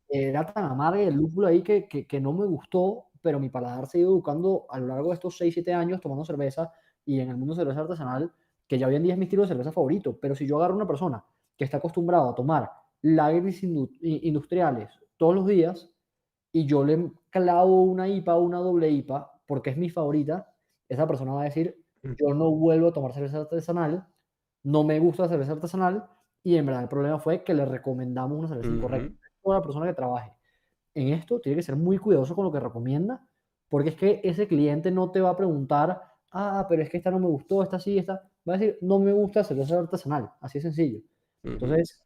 era tan amarga y el lúpulo ahí que no me gustó, pero mi paladar se ha ido educando a lo largo de estos 6 7 años tomando cerveza y en el mundo de cerveza artesanal, que ya hoy en día es mi estilo de cerveza favorito. Pero si yo agarro a una persona que está acostumbrado a tomar lagers industriales todos los días y yo le clavo una IPA o una doble IPA porque es mi favorita, esa persona va a decir, yo no vuelvo a tomar cerveza artesanal, no me gusta la cerveza artesanal y en verdad el problema fue que le recomendamos una cerveza incorrecta. Ujú. Toda la persona que trabaje en esto tiene que ser muy cuidadoso con lo que recomienda, porque es que ese cliente no te va a preguntar, ah, pero es que esta no me gustó, esta sí, esta. Va a decir, no me gusta la cerveza artesanal, así de sencillo. Ujú. Entonces,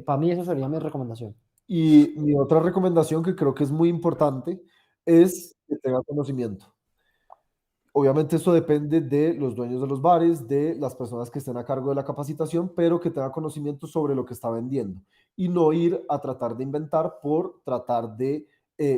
para mí esa sería mi recomendación. Y mi otra recomendación que creo que es muy importante es que tenga conocimiento. Obviamente eso depende de los dueños de los bares, de las personas que estén a cargo de la capacitación, pero que tenga conocimiento sobre lo que está vendiendo y no ir a tratar de inventar por tratar de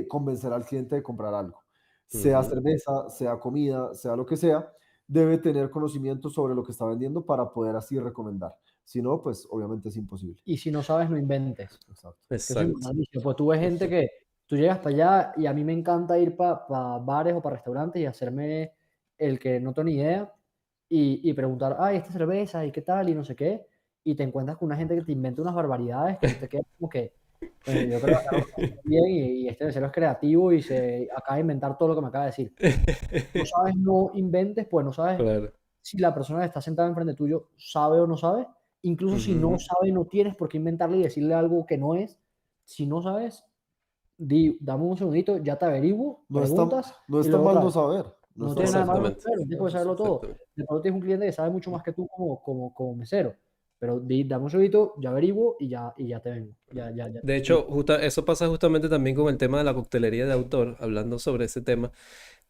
convencer al cliente de comprar algo. Sea Ujú. cerveza, sea comida, sea lo que sea, debe tener conocimiento sobre lo que está vendiendo para poder así recomendar. Si no, pues obviamente es imposible. Y si no sabes, no inventes. Exacto. Que eso es Exacto. importantísimo. Pues tú ves gente que tú llegas para allá y a mí me encanta ir para bares o para restaurantes y hacerme el que no tengo ni idea y preguntar, ay, esta cerveza y qué tal y no sé qué. Y te encuentras con una gente que te inventa unas barbaridades que tú te quedas como que, bueno, yo creo que acá no está haciendo bien y este mesero es creativo y se acaba de inventar todo lo que me acaba de decir. No sabes, no inventes, pues no sabes Claro. si la persona que está sentada enfrente tuyo sabe o no sabe. Incluso si no Ujú. sabe, no tienes por qué inventarle y decirle algo que no es. Si no sabes, dame un segundito, ya te averiguo, No está, preguntas no y está luego mal otra no vez. saber. No No está tiene mal nada de no malo saber. Exactamente. saber, no tienes por qué saberlo todo. Exactamente. De pronto tienes un cliente que sabe mucho más que tú como mesero, pero dame un segundito, ya averiguo y ya te vengo. Ya te De hecho, explico. eso pasa justamente también con el tema de la coctelería de autor, hablando sobre ese tema.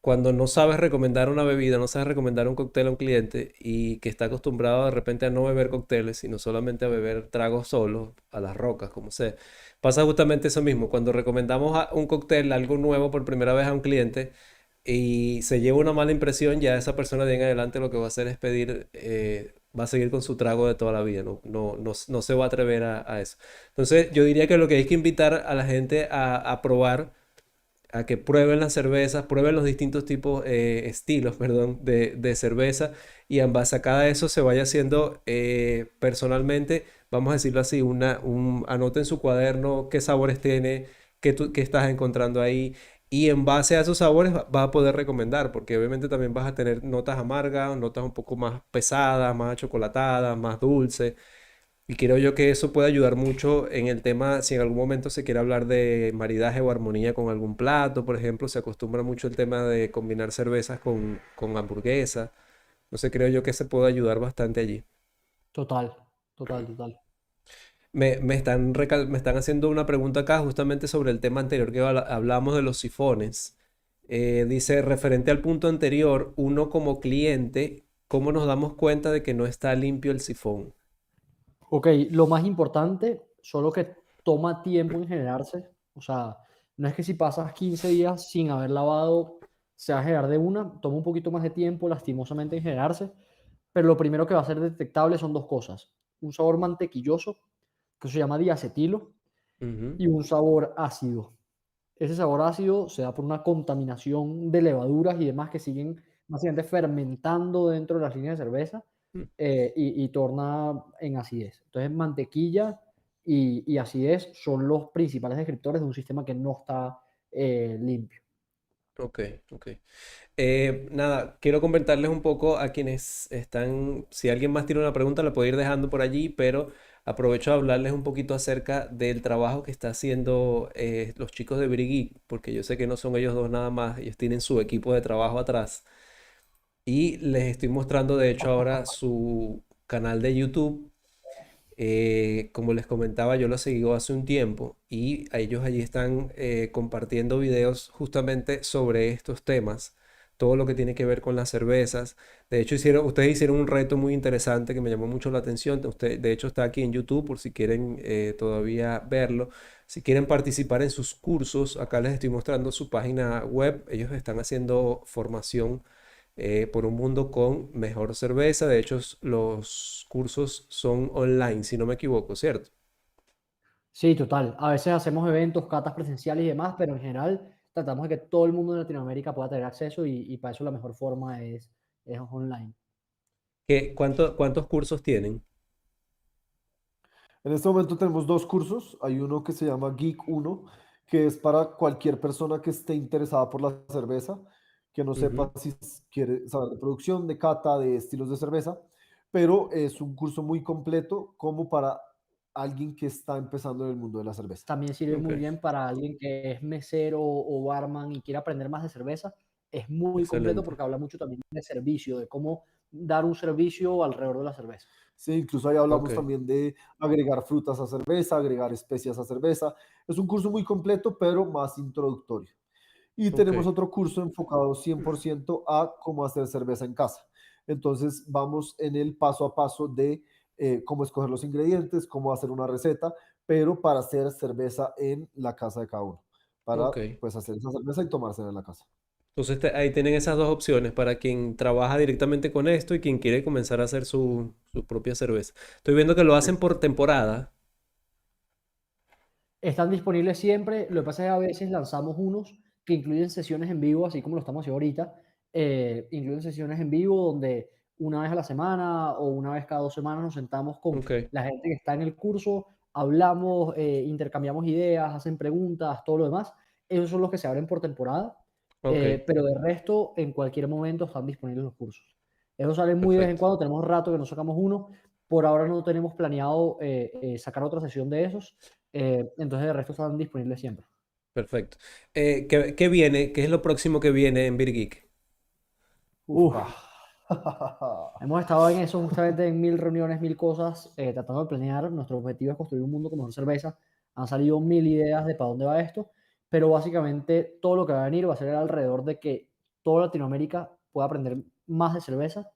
Cuando no sabes recomendar una bebida, no sabes recomendar un cóctel a un cliente y que está acostumbrado de repente a no beber cócteles, sino solamente a beber tragos solos, a las rocas, como sea. Pasa justamente eso mismo. Cuando recomendamos un cóctel, algo nuevo por primera vez a un cliente y se lleva una mala impresión, ya esa persona de en adelante lo que va a hacer es pedir, va a seguir con su trago de toda la vida, no se va a atrever a eso. Entonces, yo diría que lo que hay que invitar a la gente a probar a que prueben las cervezas, prueben los distintos tipos, estilos, perdón, de cerveza y en base a cada eso se vaya haciendo, personalmente, vamos a decirlo así, anote en su cuaderno qué sabores tiene, qué estás encontrando ahí y en base a esos sabores vas a poder recomendar, porque obviamente también vas a tener notas amargas, notas un poco más pesadas, más achocolatadas, más dulces. Y creo yo que eso puede ayudar mucho en el tema, si en algún momento se quiere hablar de maridaje o armonía con algún plato, por ejemplo, se acostumbra mucho el tema de combinar cervezas con hamburguesas. No sé, creo yo que se puede ayudar bastante allí. Total, total, total. Me están haciendo una pregunta acá justamente sobre el tema anterior que hablamos de los sifones. Dice, referente al punto anterior, uno como cliente, ¿cómo nos damos cuenta de que no está limpio el sifón? Ok, lo más importante, solo que toma tiempo en generarse. O sea, no es que si pasas 15 días sin haber lavado, se va a generar de una. Toma un poquito más de tiempo, lastimosamente, en generarse. Pero lo primero que va a ser detectable son dos cosas. Un sabor mantequilloso, que se llama diacetilo, Ujú. y un sabor ácido. Ese sabor ácido se da por una contaminación de levaduras y demás que siguen básicamente fermentando dentro de las líneas de cerveza y torna en acidez. Entonces, mantequilla y acidez son los principales descriptores de un sistema que no está limpio. Ok, ok. Nada, quiero comentarles un poco a quienes están, si alguien más tiene una pregunta, la puede ir dejando por allí, pero aprovecho a hablarles un poquito acerca del trabajo que está haciendo los chicos de Brigui, porque yo sé que no son ellos dos nada más, ellos tienen su equipo de trabajo atrás. Y les estoy mostrando, de hecho, ahora su canal de YouTube. Como les comentaba, yo lo seguí hace un tiempo y a ellos allí están compartiendo videos justamente sobre estos temas, todo lo que tiene que ver con las cervezas. De hecho, ustedes hicieron un reto muy interesante que me llamó mucho la atención. De hecho, está aquí en YouTube por si quieren todavía verlo. Si quieren participar en sus cursos, acá les estoy mostrando su página web. Ellos están haciendo formación por un mundo con mejor cerveza. De hecho, los cursos son online, si no me equivoco, ¿cierto? Sí, total. A veces hacemos eventos, catas presenciales y demás, pero en general tratamos de que todo el mundo de Latinoamérica pueda tener acceso y para eso la mejor forma es online. ¿Cuántos cursos tienen? En este momento tenemos dos cursos. Hay uno que se llama Geek 1, que es para cualquier persona que esté interesada por la cerveza, que no sepa Ujú. si quiere saber de producción, de cata, de estilos de cerveza, pero es un curso muy completo como para alguien que está empezando en el mundo de la cerveza. También sirve Ok, muy bien para alguien que es mesero o barman y quiere aprender más de cerveza. Es muy completo excelente. porque habla mucho también de servicio, de cómo dar un servicio alrededor de la cerveza. Sí, incluso ahí Ok, hablamos también de agregar frutas a cerveza, agregar especias a cerveza. Es un curso muy completo, pero más introductorio. Y ok, tenemos otro curso enfocado 100% a cómo hacer cerveza en casa. Entonces vamos en el paso a paso de cómo escoger los ingredientes, cómo hacer una receta, pero para hacer cerveza en la casa de cada uno, para ok. pues hacer esa cerveza y tomársela en la casa. Entonces ahí tienen esas dos opciones para quien trabaja directamente con esto y quien quiere comenzar a hacer su propia cerveza. Estoy viendo que lo hacen por temporada. Están disponibles siempre. Lo que pasa es que a veces lanzamos unos que incluyen sesiones en vivo, así como lo estamos haciendo ahorita. Incluyen sesiones en vivo donde una vez a la semana o una vez cada 2 semanas nos sentamos con Ok, la gente que está en el curso, hablamos, intercambiamos ideas, hacen preguntas, todo lo demás. Esos son los que se abren por temporada, ok, pero de resto, en cualquier momento están disponibles los cursos. Esos salen muy de vez en perfecto. cuando, tenemos rato que no sacamos uno. Por ahora no tenemos planeado sacar otra sesión de esos. Entonces, de resto están disponibles siempre. Perfecto. ¿Qué viene? ¿Qué es lo próximo que viene en Beer Geek? Uf, Upa. hemos estado en eso justamente en 1000 reuniones, 1000 cosas, tratando de planear. Nuestro objetivo es construir un mundo con mejor cerveza. Han salido 1000 ideas de para dónde va esto, pero básicamente todo lo que va a venir va a ser alrededor de que toda Latinoamérica pueda aprender más de cerveza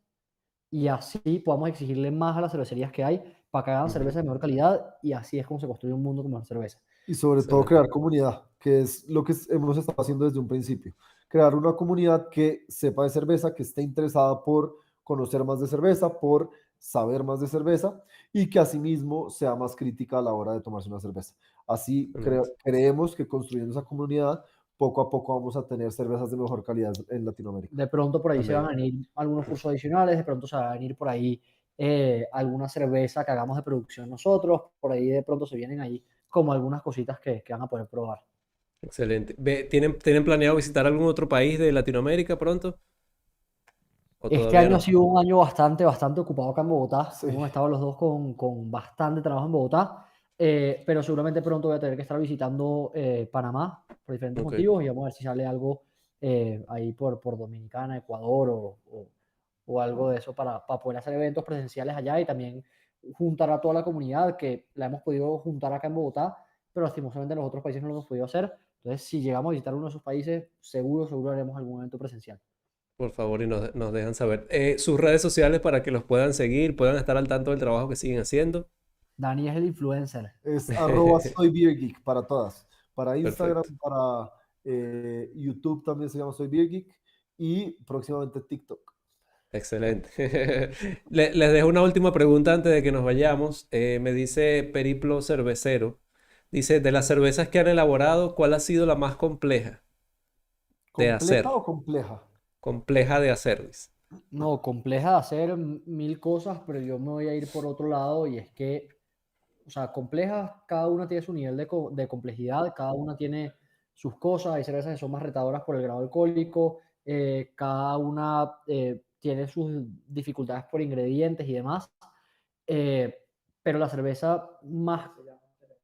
y así podamos exigirle más a las cervecerías que hay para que hagan Ujú. cerveza de mejor calidad y así es como se construye un mundo con mejor cerveza. Y sobre todo Excelente. crear comunidad, que es lo que hemos estado haciendo desde un principio. Crear una comunidad que sepa de cerveza, que esté interesada por conocer más de cerveza, por saber más de cerveza y que asimismo sea más crítica a la hora de tomarse una cerveza. Así Excelente. creemos que construyendo esa comunidad, poco a poco vamos a tener cervezas de mejor calidad en Latinoamérica. De pronto por ahí se van a Amén. venir algunos cursos adicionales, de pronto se va a venir por ahí alguna cerveza que hagamos de producción nosotros, por ahí de pronto se vienen ahí como algunas cositas que van a poder probar. Excelente. ¿Tienen planeado visitar algún otro país de Latinoamérica pronto? ¿O Este todavía año ha no? sido un año bastante ocupado acá en Bogotá. Sí, Hemos estado los dos con bastante trabajo en Bogotá, pero seguramente pronto voy a tener que estar visitando Panamá por diferentes Ok. motivos y vamos a ver si sale algo ahí por Dominicana, Ecuador o algo de eso para poder hacer eventos presenciales allá y también juntar a toda la comunidad que la hemos podido juntar acá en Bogotá, pero lastimosamente en los otros países no lo hemos podido hacer. Entonces, si llegamos a visitar uno de esos países, seguro haremos algún evento presencial. Por favor, y nos dejan saber. Sus redes sociales para que los puedan seguir, puedan estar al tanto del trabajo que siguen haciendo. Dani es el influencer. es arroba soy Beer Geek para todas. Para Instagram, Perfecto. para YouTube también se llama Soy Beer Geek y próximamente TikTok. Excelente. Les dejo una última pregunta antes de que nos vayamos. Me dice Periplo Cervecero. Dice, de las cervezas que han elaborado, ¿cuál ha sido la más compleja de ¿Completa hacer? o compleja? Compleja de hacer, dice. No, compleja de hacer 1000 cosas, pero yo me voy a ir por otro lado y es que, o sea, complejas, cada una tiene su nivel de complejidad, cada una tiene sus cosas, hay cervezas que son más retadoras por el grado alcohólico, cada una tiene sus dificultades por ingredientes y demás, eh, pero la cerveza más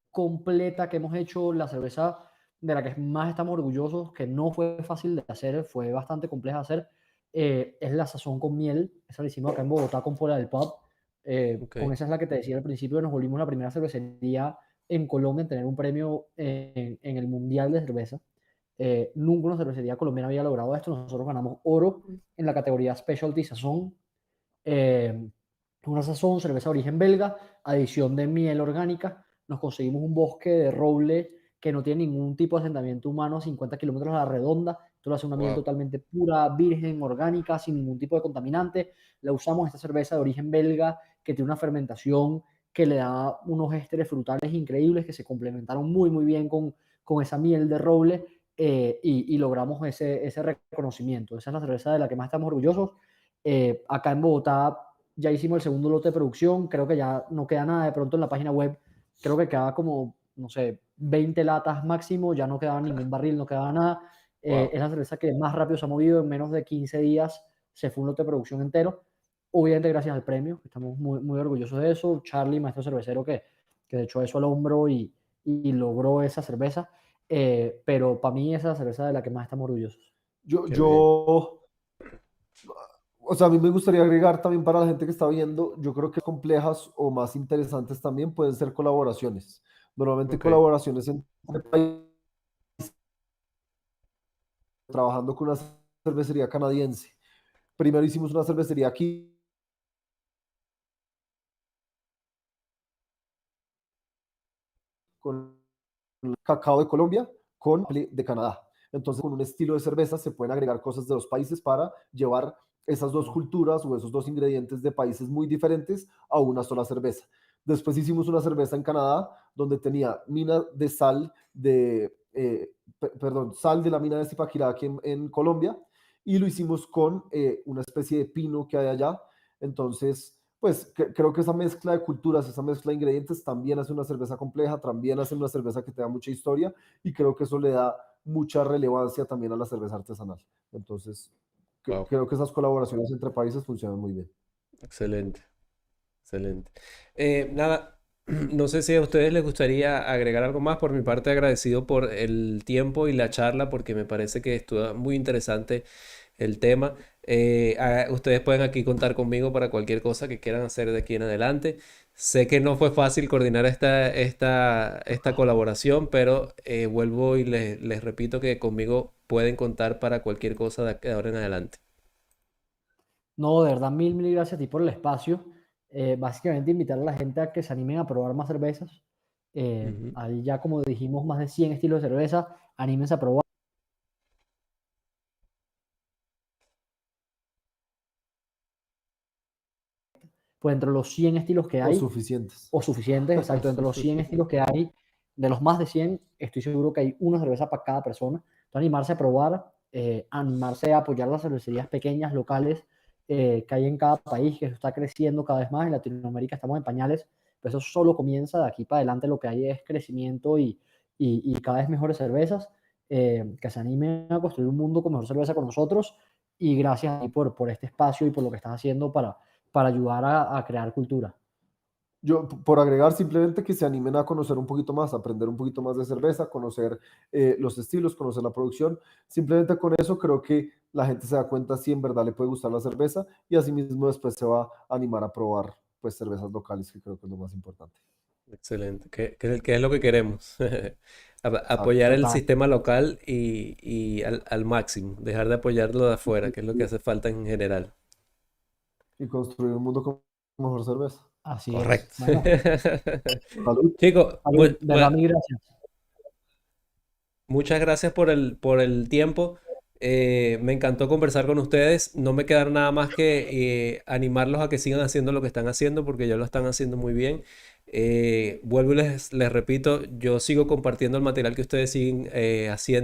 completa que hemos hecho, la cerveza de la que más estamos orgullosos, que no fue fácil de hacer, fue bastante compleja de hacer, es la sazón con miel. Esa la hicimos acá en Bogotá con Pola del Pub. Ok. Con esa es la que te decía al principio, nos volvimos la primera cervecería en Colombia en tener un premio en el Mundial de Cerveza. Nunca una cervecería colombiana había logrado esto. Nosotros ganamos oro en la categoría Specialty Sazón. Una sazón, cerveza de origen belga, adición de miel orgánica. Nos conseguimos un bosque de roble que no tiene ningún tipo de asentamiento humano a 50 kilómetros a la redonda. Esto lo hace una miel Wow. totalmente pura, virgen, orgánica, sin ningún tipo de contaminante. La usamos esta cerveza de origen belga que tiene una fermentación que le da unos ésteres frutales increíbles que se complementaron muy, muy bien con esa miel de roble y logramos ese reconocimiento. Esa es la cerveza de la que más estamos orgullosos. Acá en Bogotá ya hicimos el segundo lote de producción, creo que ya no queda nada de pronto en la página web, creo que quedaba como, no sé, 20 latas máximo, ya no quedaba ningún barril, no quedaba nada. Wow. Es la cerveza que más rápido se ha movido, en menos de 15 días se fue un lote de producción entero, obviamente gracias al premio, estamos muy, muy orgullosos de eso. Charlie, maestro cervecero, que echó eso al hombro y logró esa cerveza, pero para mí esa es la cerveza de la que más estamos orgullosos. Yo, Qué bien. yo, o sea, a mí me gustaría agregar también para la gente que está viendo, yo creo que complejas o más interesantes también pueden ser colaboraciones. Normalmente Ok. colaboraciones entre países, trabajando con una cervecería canadiense. Primero hicimos una cervecería aquí con cacao de Colombia con de Canadá. Entonces, con un estilo de cerveza se pueden agregar cosas de los países para llevar esas dos culturas o esos dos ingredientes de países muy diferentes a una sola cerveza. Después hicimos una cerveza en Canadá donde tenía mina de sal perdón, sal de la mina de Zipaquirá aquí en Colombia y lo hicimos con una especie de pino que hay allá. Entonces, pues creo que esa mezcla de culturas, esa mezcla de ingredientes también hace una cerveza compleja, también hace una cerveza que te da mucha historia y creo que eso le da mucha relevancia también a la cerveza artesanal. Entonces, Wow. creo que esas colaboraciones entre países funcionan muy bien. Excelente. Excelente. Nada, no sé si a ustedes les gustaría agregar algo más. Por mi parte, agradecido por el tiempo y la charla, porque me parece que estuvo muy interesante el tema. Ustedes pueden aquí contar conmigo para cualquier cosa que quieran hacer de aquí en adelante. Sé que no fue fácil coordinar esta colaboración, pero vuelvo y les repito que conmigo pueden contar para cualquier cosa de ahora en adelante. No, de verdad, mil, mil gracias a ti por el espacio. Básicamente invitar a la gente a que se animen a probar más cervezas. Ujú. Hay ya, como dijimos, más de 100 estilos de cerveza. Anímense a probar. Pues entre los 100 estilos que O hay, suficientes. o suficientes, exacto, entre los 100 estilos que hay, de los más de 100 estoy seguro que hay una cerveza para cada persona. Entonces, animarse a probar, animarse a apoyar las cervecerías pequeñas, locales, que hay en cada país, que eso está creciendo cada vez más. En Latinoamérica estamos en pañales, pero eso solo comienza de aquí para adelante. Lo que hay es crecimiento y cada vez mejores cervezas, que se animen a construir un mundo con mejor cerveza con nosotros. Y gracias a ti por este espacio y por lo que estás haciendo para ayudar a crear cultura. Yo, por agregar, simplemente que se animen a conocer un poquito más, aprender un poquito más de cerveza, conocer los estilos, conocer la producción. Simplemente con eso creo que la gente se da cuenta si en verdad le puede gustar la cerveza y asimismo después se va a animar a probar pues cervezas locales, que creo que es lo más importante. Excelente, que es lo que queremos. Exacto. Apoyar el Total. sistema local y al máximo, dejar de apoyarlo de afuera, que es lo que hace falta en general. Y construir un mundo con mejor cerveza. Así es. Correcto. Bueno, Salud. Chicos, salud, de verdad, mil gracias. muchas gracias por el tiempo. Me encantó conversar con ustedes. No me queda nada más que animarlos a que sigan haciendo lo que están haciendo porque ya lo están haciendo muy bien. Vuelvo y les repito, yo sigo compartiendo el material que ustedes siguen haciendo.